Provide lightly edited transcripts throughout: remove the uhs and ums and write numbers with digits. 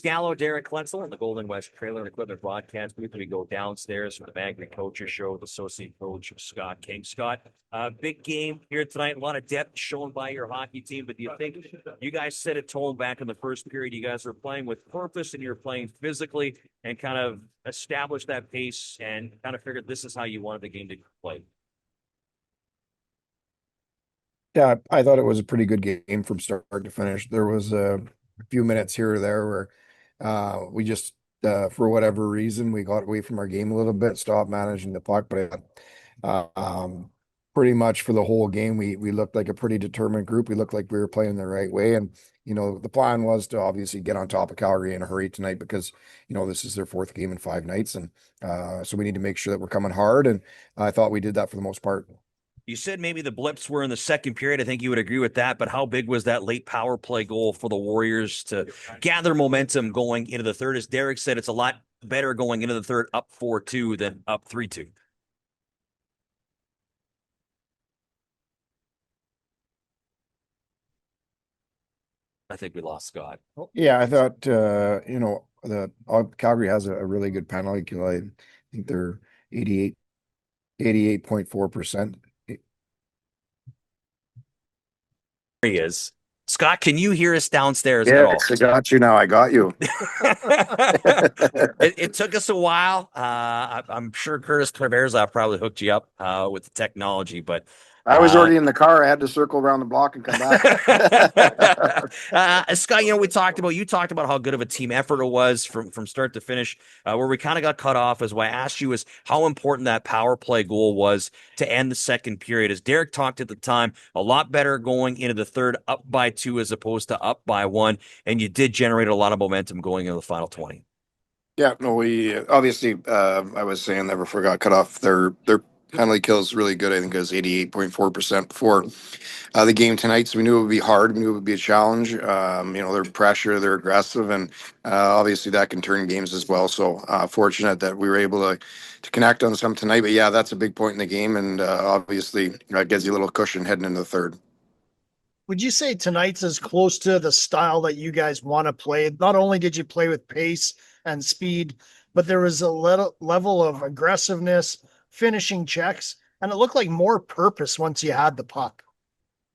Gallo, Derek Klenzel on the Golden West Trailer and Equipment Broadcast booth. We go downstairs for the Magnet Coaches Show with Associate Coach Scott King. Scott, big game here tonight. A lot of depth shown by your hockey team, but do you think you guys set a tone back in the first period? You guys are playing with purpose and you're playing physically and kind of established that pace and kind of figured this is how you wanted the game to play. Yeah, I thought it was a pretty good game from start to finish. There was a few minutes here or there where we just, for whatever reason, we got away from our game a little bit, stopped managing the puck. But pretty much for the whole game, we looked like a pretty determined group. We looked like we were playing the right way. And, the plan was to obviously get on top of Calgary in a hurry tonight because, this is their fourth game in 5 nights. And so we need to make sure that we're coming hard. And I thought we did that for the most part. You said maybe the blips were in the second period. I think you would agree with that. But how big was that late power play goal for the Warriors to gather momentum going into the third? As Derek said, it's a lot better going into the third up 4-2 than up 3-2. I think we lost Scott. Yeah, I thought Calgary has a really good penalty kill. I think they're 88.4%. He is. Scott, can you hear us downstairs at all? Yes, I got you now. I got you. It took us a while. I'm sure Curtis Traverzov probably hooked you up with the technology, but I was already in the car. I had to circle around the block and come back. Scott, you talked about how good of a team effort it was from start to finish. Where we kind of got cut off is why I asked you is how important that power play goal was to end the second period. As Derek talked at the time, a lot better going into the third, up by 2 as opposed to up by 1, and you did generate a lot of momentum going into the final 20. Yeah, no, we obviously. I was saying that before I got cut off. Their penalty kill is really good. I think it was 88.4% before the game tonight. So we knew it would be hard. We knew it would be a challenge. Their pressure, they're aggressive, and obviously that can turn games as well. So fortunate that we were able to connect on some tonight. But yeah, that's a big point in the game, and obviously that gives you a little cushion heading into the third. Would you say tonight's as close to the style that you guys want to play? Not only did you play with pace and speed, but there was a level of aggressiveness, finishing checks, and it looked like more purpose once you had the puck.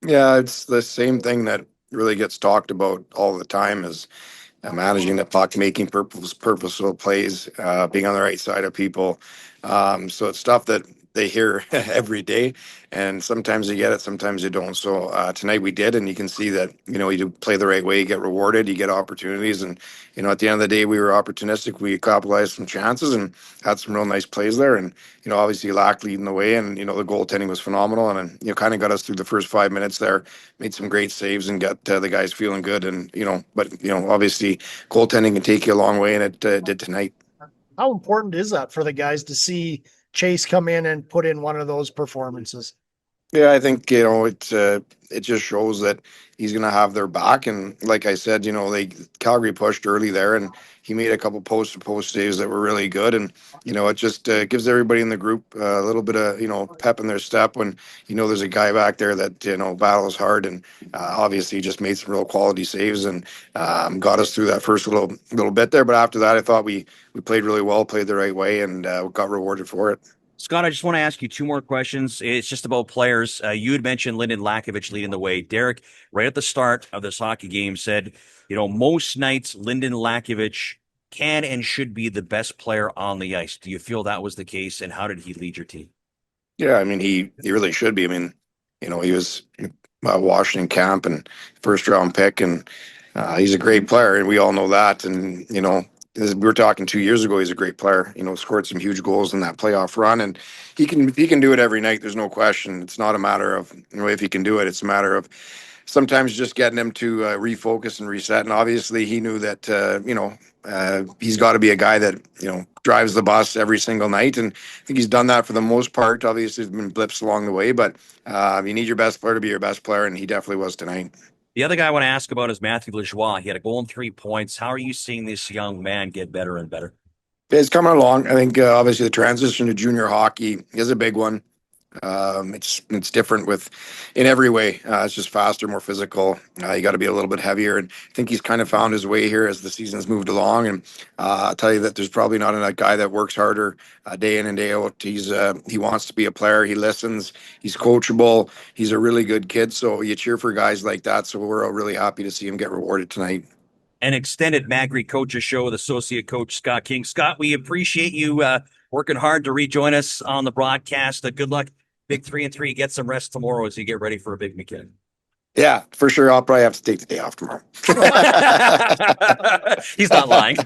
Yeah, it's the same thing that really gets talked about all the time is managing the puck, making purposeful plays, being on the right side of people. So it's stuff that they hear every day, and sometimes you get it, sometimes you don't. So tonight we did, and you can see that you do play the right way, you get rewarded, you get opportunities, and at the end of the day, we were opportunistic. We capitalized some chances and had some real nice plays there, and obviously Lack leading the way, and the goaltending was phenomenal, and kind of got us through the first 5 minutes there, made some great saves, and got the guys feeling good, and but obviously goaltending can take you a long way, and it did tonight. How important is that for the guys to see Chase come in and put in one of those performances? Yeah, I think it just shows that he's going to have their back, and like I said, Calgary pushed early there, and he made a couple post to post saves that were really good, and it just gives everybody in the group a little bit of pep in their step when there's a guy back there that battles hard, and obviously just made some real quality saves and got us through that first little bit there. But after that, I thought we played really well, played the right way, and got rewarded for it. Scott, I just want to ask you 2 more questions. It's just about players. You had mentioned Lyndon Lakovic leading the way. Derek, right at the start of this hockey game, said, most nights Lyndon Lakovic can and should be the best player on the ice. Do you feel that was the case, and how did he lead your team? Yeah, I mean, he really should be. I mean, he was Washington camp and first round pick, and he's a great player, and we all know that. And as we were talking 2 years ago, he's a great player. Scored some huge goals in that playoff run, and he can do it every night. There's no question. It's not a matter of if he can do it. It's a matter of sometimes just getting him to refocus and reset. And obviously, he knew that he's got to be a guy that drives the bus every single night, and I think he's done that for the most part. Obviously, there's been blips along the way, but you need your best player to be your best player, and he definitely was tonight. The other guy I want to ask about is Matthew Lajoie. He had a goal and 3 points. How are you seeing this young man get better and better? It's coming along. I think obviously the transition to junior hockey is a big one. It's different in every way. It's just faster, more physical. You got to be a little bit heavier, and I think he's kind of found his way here as the season's moved along. And I'll tell you that there's probably not a guy that works harder day in and day out. He wants to be a player. He listens. He's coachable. He's a really good kid. So you cheer for guys like that. So we're all really happy to see him get rewarded tonight. An extended Magri Coaches Show with Associate Coach Scott King. Scott, we appreciate you working hard to rejoin us on the broadcast. Good luck. Big 3-3. Get some rest tomorrow as you get ready for a big weekend. Yeah, for sure. I'll probably have to take the day off tomorrow. He's not lying.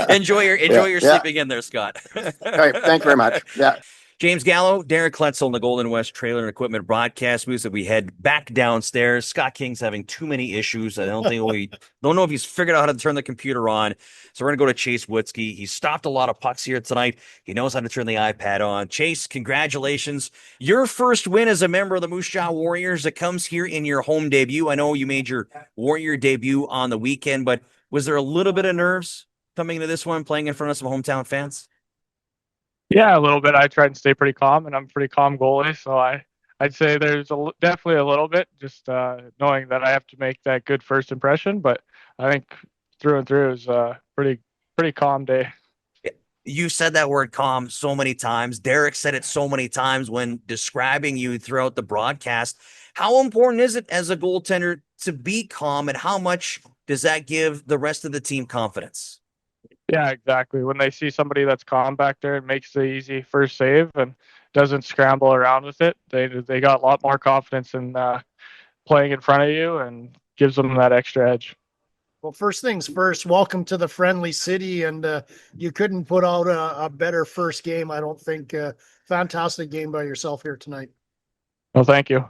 enjoy your sleeping in there, Scott. All right. Thank you very much. Yeah. James Gallo, Derek Kletzel in the Golden West Trailer and Equipment broadcast booth. That we head back downstairs. Scott King's having too many issues. I don't know if he's figured out how to turn the computer on. So we're gonna go to Chase Wutzke. He stopped a lot of pucks here tonight. He knows how to turn the iPad on. Chase, congratulations! Your first win as a member of the Moose Jaw Warriors. That comes here in your home debut. I know you made your Warrior debut on the weekend, but was there a little bit of nerves coming into this one, playing in front of some hometown fans? Yeah, a little bit. I try and stay pretty calm, and I'm a pretty calm goalie. So I'd say there's definitely a little bit, just knowing that I have to make that good first impression. But I think through and through is a pretty calm day. You said that word calm so many times. Derek said it so many times when describing you throughout the broadcast. How important is it as a goaltender to be calm, and how much does that give the rest of the team confidence? Yeah, exactly. When they see somebody that's calm back there and makes the easy first save and doesn't scramble around with it, they got a lot more confidence in playing in front of you, and gives them that extra edge. Well, first things first, welcome to the friendly city, and you couldn't put out a better first game, I don't think. Fantastic game by yourself here tonight. Well, thank you.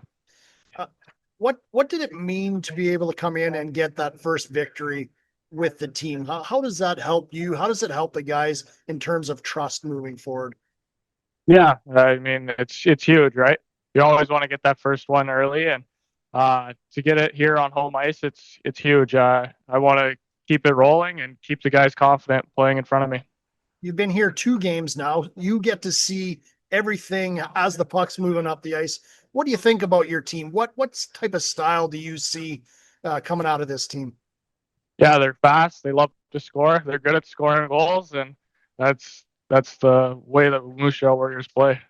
What did it mean to be able to come in and get that first victory with the team? How does that help you? How does it help the guys in terms of trust moving forward? Yeah, I mean it's huge, right? You always want to get that first one early, and to get it here on home ice, it's huge. I want to keep it rolling and keep the guys confident playing in front of me. You've been here 2 games now. You get to see everything as the puck's moving up the ice. What do you think about your team? What type of style do you see coming out of this team? Yeah, they're fast. They love to score. They're good at scoring goals, and that's the way that Moose Jaw Warriors play.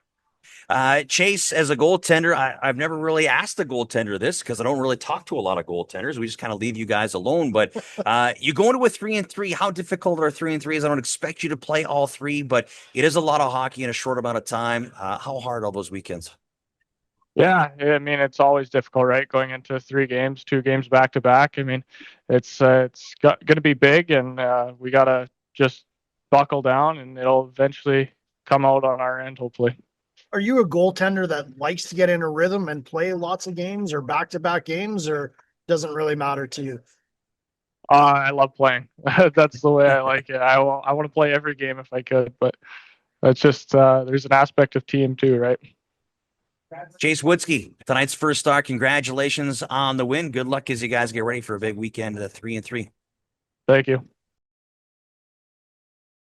Chase, as a goaltender, I've never really asked a goaltender this because I don't really talk to a lot of goaltenders. We just kind of leave you guys alone. But you go into a 3-3. How difficult are 3-3s? I don't expect you to play all 3, but it is a lot of hockey in a short amount of time. How hard are those weekends? Yeah, I mean it's always difficult, right? Going into 3 games, 2 games back to back. I mean, it's going to be big, and we got to just buckle down, and it'll eventually come out on our end, hopefully. Are you a goaltender that likes to get in a rhythm and play lots of games or back-to-back games, or doesn't really matter to you? I love playing. That's the way I like it. I want to play every game if I could, but it's just there's an aspect of team too, right? Chase Wutzke, tonight's first star. Congratulations on the win. Good luck as you guys get ready for a big weekend of 3-3. Thank you.